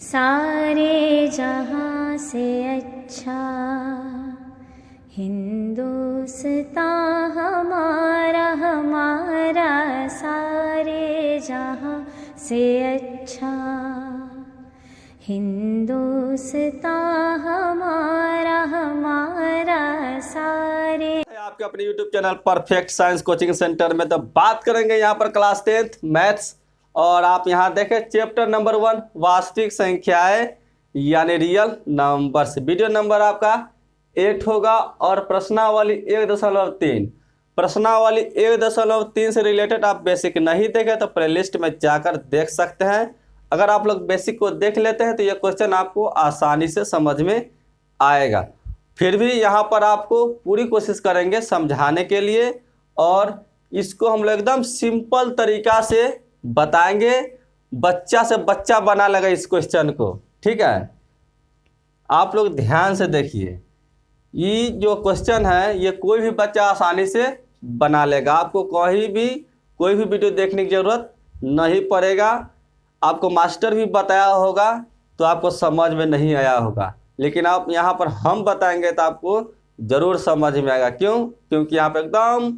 सारे जहां से अच्छा हिंदुस्तान हमारा हमारा, सारे जहां से अच्छा हिंदुस्तान हमारा हमारा, सारे। आपके अपने YouTube channel perfect science coaching centre में तो बात करेंगे यहाँ पर क्लास 10th मैथ्स। और आप यहाँ देखें चैप्टर नंबर 1 वास्तविक संख्याएं यानी रियल नंबर्स। वीडियो नंबर आपका 8 होगा और प्रश्नावली 1.3। प्रश्नावली 1.3 से रिलेटेड आप बेसिक नहीं देखे तो प्लेलिस्ट में जाकर देख सकते हैं। अगर आप लोग बेसिक को देख लेते हैं तो ये क्वेश्चन आपको आसानी से समझ में आएगा। फिर भी यहाँ पर आपको पूरी कोशिश करेंगे समझाने के लिए, और इसको हम लोग एकदम सिंपल तरीका से बताएंगे। बच्चा से बच्चा बना लेगा इस क्वेश्चन को, ठीक है। आप लोग ध्यान से देखिए, ये जो क्वेश्चन है ये कोई भी बच्चा आसानी से बना लेगा। आपको कोई भी वीडियो देखने की ज़रूरत नहीं पड़ेगा। आपको मास्टर भी बताया होगा तो आपको समझ में नहीं आया होगा, लेकिन आप यहाँ पर हम बताएंगे तो आपको ज़रूर समझ में आएगा। क्यों? क्योंकि यहाँ पर एकदम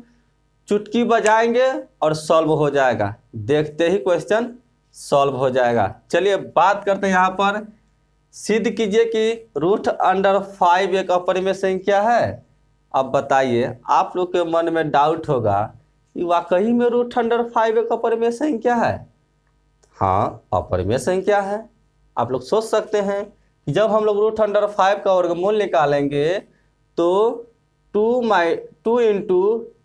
चुटकी बजाएंगे और सॉल्व हो जाएगा। देखते ही क्वेश्चन सॉल्व हो जाएगा। चलिए बात करते हैं यहाँ पर। सिद्ध कीजिए कि √5 एक अपरिमेय संख्या है। अब बताइए, आप लोग के मन में डाउट होगा कि वाकई में √5 एक अपरिमेय संख्या है। हाँ, अपरिमेय संख्या है। आप लोग सोच सकते हैं कि जब हम लोग √5 का वर्गमूल निकालेंगे तो 2 ×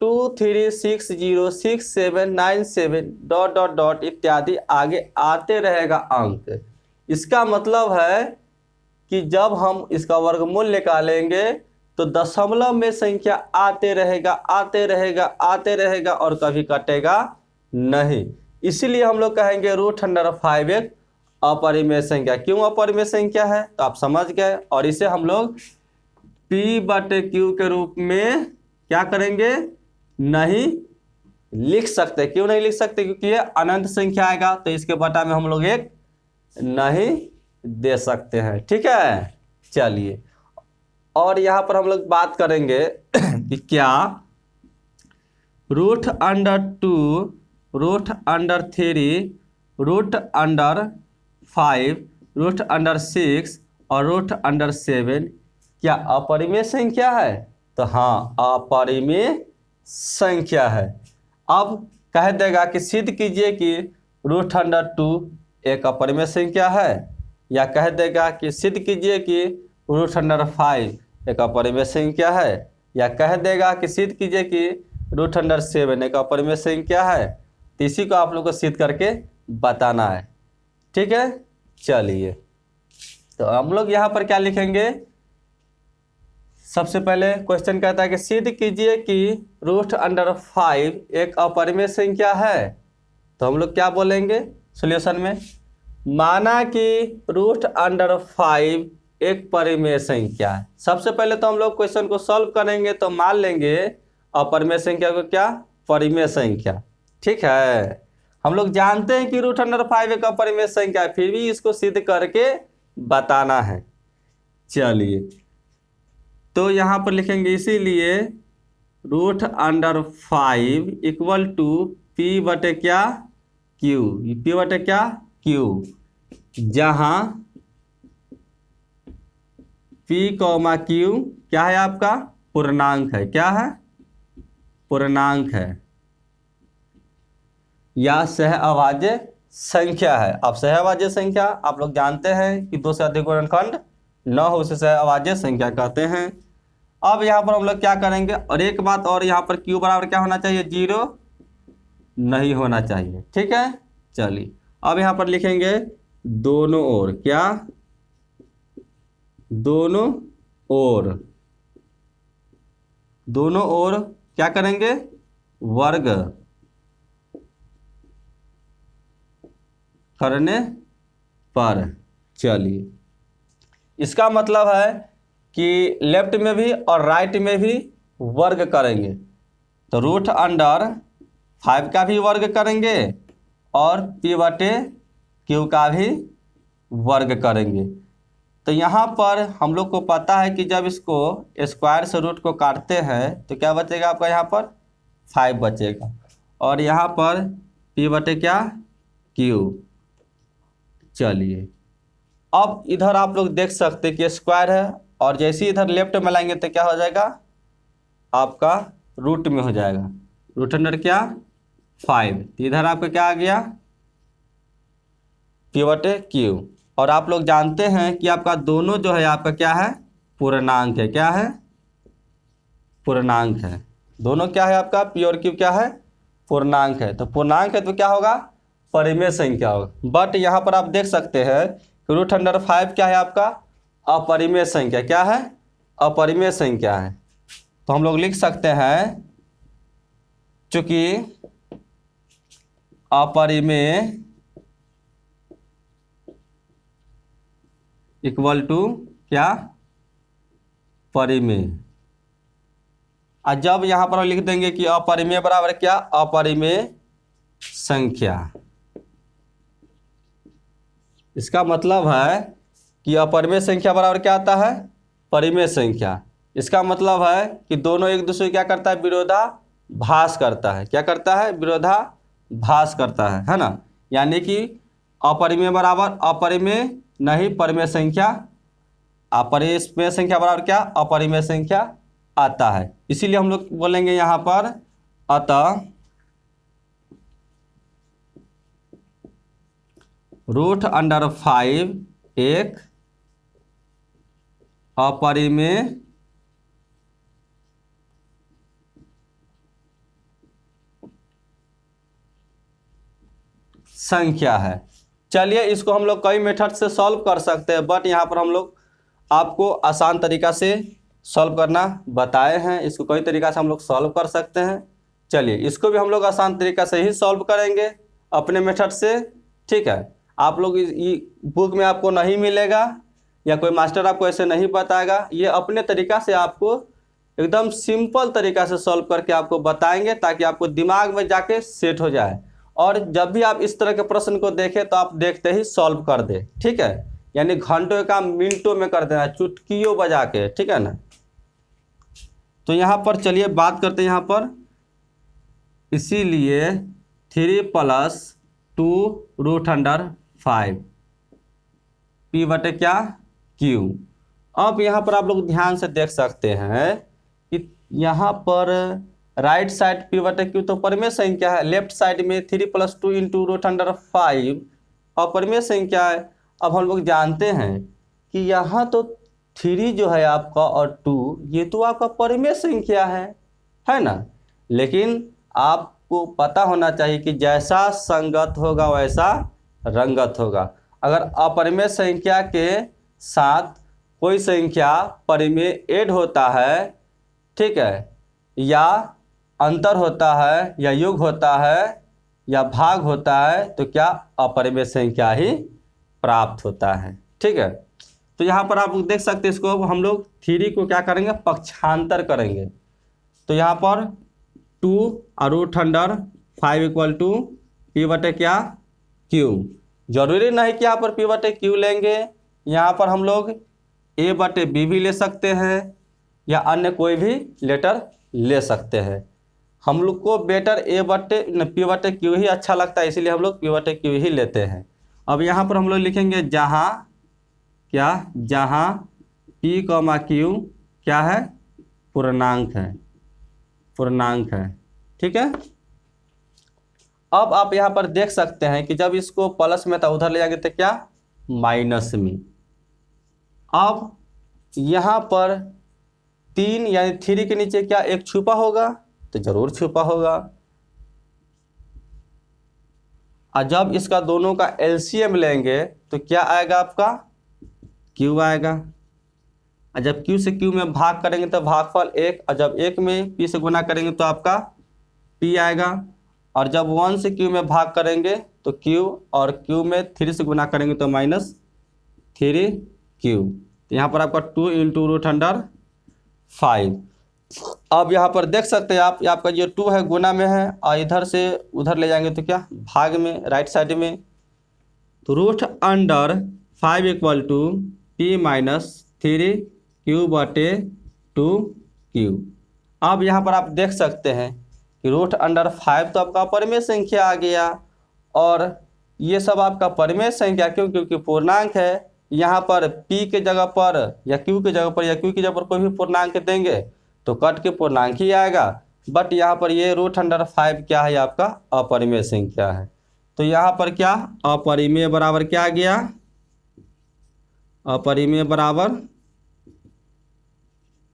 2 3 6 0 6 7 9 7 ... इत्यादि आगे आते रहेगा अंक। इसका मतलब है कि जब हम इसका वर्गमूल निकालेंगे तो दशमलव में संख्या आते रहेगा और कभी कटेगा नहीं। इसीलिए हम लोग कहेंगे √5 एक अपरिमेय संख्या। क्यों अपरिमेय संख्या है तो आप समझ गए। और इसे हम लोग P/Q के रूप में क्या करेंगे, नहीं लिख सकते। क्यों नहीं लिख सकते? क्योंकि ये अनंत संख्या आएगा तो इसके बटा में हम लोग एक नहीं दे सकते हैं, ठीक है। चलिए, और यहाँ पर हम लोग बात करेंगे कि क्या √2 √3 √5 √6 और √7 क्या अपरिमेय संख्या है? तो हाँ, अपरिमेय संख्या है। अब कह देगा कि सिद्ध कीजिए कि √2 एक अपरिमेय संख्या है, या कह देगा कि सिद्ध कीजिए कि √5 एक अपरिमेय संख्या है, या कह देगा कि सिद्ध कीजिए कि √7 एक अपरिमेय संख्या है। तो इसी को आप लोग को सिद्ध करके बताना है, ठीक है। चलिए, तो हम लोग यहाँ पर क्या लिखेंगे। सबसे पहले क्वेश्चन कहता है कि सिद्ध कीजिए कि √5 एक अपरिमेय संख्या है। तो हम लोग क्या बोलेंगे सॉल्यूशन में, माना कि √5 एक परिमेय संख्या है। सबसे पहले तो हम लोग क्वेश्चन को सॉल्व करेंगे तो मान लेंगे अपरिमेय संख्या को क्या, परिमेय संख्या, ठीक है। हम लोग जानते हैं कि √5 एक अपरिमेय संख्या है, फिर भी इसको सिद्ध करके बताना है। चलिए, तो यहाँ पर लिखेंगे इसीलिए √5 इक्वल टू P/Q, P/Q, जहाँ P,Q क्या है आपका, पूर्णांक है। क्या है? पूर्णांक है या सहअभाज्य संख्या है। अब सहअभाज्य संख्या आप लोग जानते हैं कि 2 से अधिक गुणनखंड न हो उसे सहअभाज्य संख्या कहते हैं। अब यहाँ पर हम लोग क्या करेंगे, और एक बात और, यहाँ पर Q बराबर क्या होना चाहिए, 0 नहीं होना चाहिए, ठीक है। चलिए, अब यहाँ पर लिखेंगे दोनों ओर, क्या, दोनों ओर क्या करेंगे, वर्ग करने पर। चलिए, इसका मतलब है कि लेफ्ट में भी और राइट में भी वर्ग करेंगे। तो √5 का भी वर्ग करेंगे और P/Q का भी वर्ग करेंगे। तो यहाँ पर हम लोग को पता है कि जब इसको स्क्वायर से रूट को काटते हैं तो क्या बचेगा आपका, यहाँ पर 5 बचेगा, और यहाँ पर p बटे क्या, q। चलिए अब इधर आप लोग देख सकते हैं कि स्क्वायर है, और जैसे ही इधर लेफ्ट में लाएंगे तो क्या हो जाएगा आपका, रूट में हो जाएगा, रूट अंडर क्या 5। तो इधर आपका क्या आ गया, p बटे q। और आप लोग जानते हैं कि आपका दोनों जो है आपका क्या है, पूर्णांक है। क्या है, पूर्णांक है। दोनों क्या है आपका, p और q क्या है, पूर्णांक है। तो पूर्णांक है तो क्या होगा, परिमेय संख्या होगा। बट यहाँ पर आप देख सकते हैं कि रूट अंडर 5 क्या है आपका, अपरिमेय संख्या। क्या है, अपरिमेय संख्या है। तो हम लोग लिख सकते हैं चूंकि अपरिमेय इक्वल टू क्या, परिमेय। और जब यहाँ पर लिख देंगे कि अपरिमेय बराबर क्या, अपरिमेय संख्या। इसका मतलब है कि अपरिमेय संख्या बराबर क्या आता है, परिमेय संख्या। इसका मतलब है कि दोनों एक दूसरे क्या करता है, विरोधाभास करता है। क्या करता है, विरोधाभास करता है ना। यानी कि अपरिमेय बराबर अपरिमेय नहीं परिमेय संख्या, अपरिमेय संख्या बराबर क्या, अपरिमेय संख्या आता है। इसीलिए हम लोग बोलेंगे यहाँ पर अतः रूट अंडर 5 एक अपरिमेय संख्या है। चलिए इसको हम लोग कई मेथड से सॉल्व कर सकते हैं, बट यहाँ पर हम लोग आपको आसान तरीका से सॉल्व करना बताए हैं। इसको कई तरीका से हम लोग सॉल्व कर सकते हैं। चलिए इसको भी हम लोग आसान तरीका से ही सॉल्व करेंगे अपने मेथड से। ठीक है, आप लोग बुक में आपको नहीं मिलेगा या कोई मास्टर आपको ऐसे नहीं बताएगा। ये अपने तरीका से आपको एकदम सिंपल तरीका से सॉल्व करके आपको बताएंगे, ताकि आपको दिमाग में जाके सेट हो जाए, और जब भी आप इस तरह के प्रश्न को देखें तो आप देखते ही सॉल्व कर दे। ठीक है, यानी घंटों का मिनटों में कर देना, चुटकियों बजा के। ठीक है ना। तो यहाँ पर चलिए बात करते हैं यहाँ पर, इसीलिए 3 + 2 रूट अंडर 5 p बटे क्या, q। अब यहाँ पर आप लोग ध्यान से देख सकते हैं कि यहाँ पर राइट साइड p बटे q तो परिमेय संख्या है, लेफ्ट साइड में 3 + 2 इंटू रूट अंडर 5 अपरिमेय संख्या है। अब हम लोग जानते हैं कि यहाँ तो 3 जो है आपका और 2 ये तो आपका परिमेय संख्या है ना। लेकिन आपको पता होना चाहिए कि जैसा संगत होगा वैसा रंगत होगा। अगर अपरिमेय संख्या के साथ कोई संख्या परिमेय ऐड होता है, ठीक है, या अंतर होता है, या योग होता है, या भाग होता है, तो क्या अपरिमेय संख्या ही प्राप्त होता है। ठीक है, तो यहाँ पर आप देख सकते हैं, इसको हम लोग 3 को क्या करेंगे, पक्षांतर करेंगे। तो यहाँ पर 2 और root under 5 equal to p बटे क्या, q। जरूरी नहीं कि यहाँ पर p बटे q लेंगे, यहाँ पर हम लोग a बटे b भी ले सकते हैं, या अन्य कोई भी लेटर ले सकते हैं। हम लोग को बेटर p बटे q ही अच्छा लगता है, इसीलिए हम लोग p बटे q ही लेते हैं। अब यहाँ पर हम लोग लिखेंगे जहाँ क्या, जहाँ p, q क्या है, पूर्णांक है, पूर्णांक है। ठीक है, अब आप यहाँ पर देख सकते हैं कि जब इसको प्लस में था उधर ले जाएंगे तो क्या, माइनस में। अब यहाँ पर 3 यानी 3 के नीचे क्या एक छुपा होगा, तो जरूर छुपा होगा। और जब इसका दोनों का एलसीएम लेंगे तो क्या आएगा आपका, q आएगा। और जब q से q में भाग करेंगे तो भागफल 1, और जब 1 में p से गुना करेंगे तो आपका p आएगा। और जब 1 से q में भाग करेंगे तो q, और q में 3 से गुना करेंगे तो -3q। तो यहाँ पर आपका 2 इंटू रूट अंडर 5। अब यहाँ पर देख सकते हैं आप, आपका जो 2 है गुना में है, और इधर से उधर ले जाएंगे तो क्या, भाग में, राइट साइड में। तो root under 5 equal to p minus 3q/2q। अब यहाँ पर आप देख सकते हैं कि √5 तो आपका परिमेय संख्या आ गया, और ये सब आपका परिमेय संख्या क्यों, क्योंकि पूर्णांक है। यहाँ पर p के जगह पर या q के जगह पर या q की जगह पर कोई भी पूर्णांक देंगे तो कट के पूर्णांक ही आएगा। बट यहाँ पर ये √5 क्या है, आपका अपरिमेय संख्या है। तो यहाँ पर क्या अपरिमेय बराबर क्या आ गया, अपरिमेय बराबर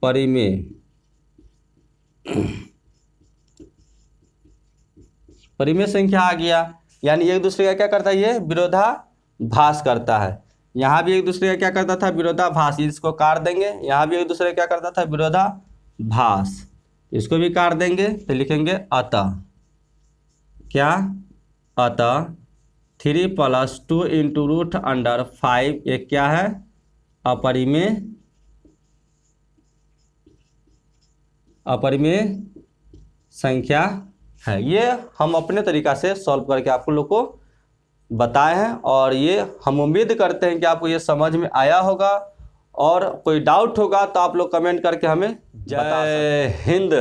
परिमेय। परिमेय संख्या आ गया, यानी एक दूसरे का क्या करता है, ये विरोधाभास करता है। यहाँ भी एक दूसरे का क्या करता था, विरोधाभास। इसको काट देंगे, यहाँ भी एक दूसरे का क्या करता था, विरोधाभास। इसको भी काट देंगे तो लिखेंगे अतः क्या, अतः 3 + 2 × √5 ये क्या है, अपरिमेय संख्या है। ये हम अपने तरीक़ा से सॉल्व करके आप लोग को बताए हैं, और ये हम उम्मीद करते हैं कि आपको ये समझ में आया होगा। और कोई डाउट होगा तो आप लोग कमेंट करके हमें जय हिंद।